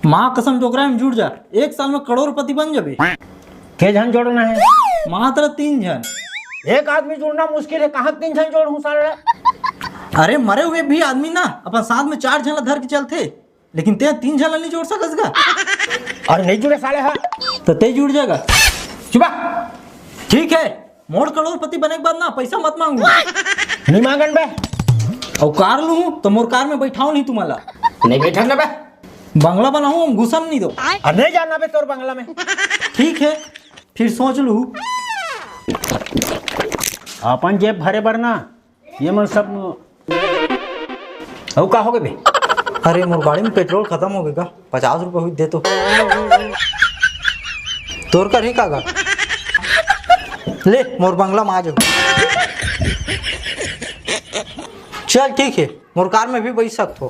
माँ कसम जोकरा में जुड़ जा, 1 साल में करोड़पति बन जाबे। के जन जोड़ना है? मात्र 3 जन। एक आदमी जोड़ना मुश्किल है, कहाँ 3 जन जोड़ूं साले? अरे मरे हुए भी आदमी ना अपन साथ में 4 जन धर के चलते, लेकिन ते 3 जन नहीं जोड़ सकस गा। और नहीं जुड़े साले है तो ते जुड़ जाएगा। चुपा। ठीक है, मोड़ करोड़पति बने के बाद ना पैसा मत मांगू। नहीं मांगन बे। और कार लूँ तो मोर कार में बैठाओ नहीं तुम्हारा। नहीं बैठन ना बे। बंगला बनाऊं हम घुसन नहीं दो। और नहीं जाना बे तोर बंगला में। ठीक है, फिर सोच लूँ। अपन जेब भरे भरना ये मन सब और का हो गए बे? अरे मोर गाड़ी में पेट्रोल खत्म हो गया, 50 रुपये हुई दे तो। तोर कर ही कागा ले, मोर बंगला में आ जाओ। चल ठीक है, मोर कार में भी बैठ सकते हो।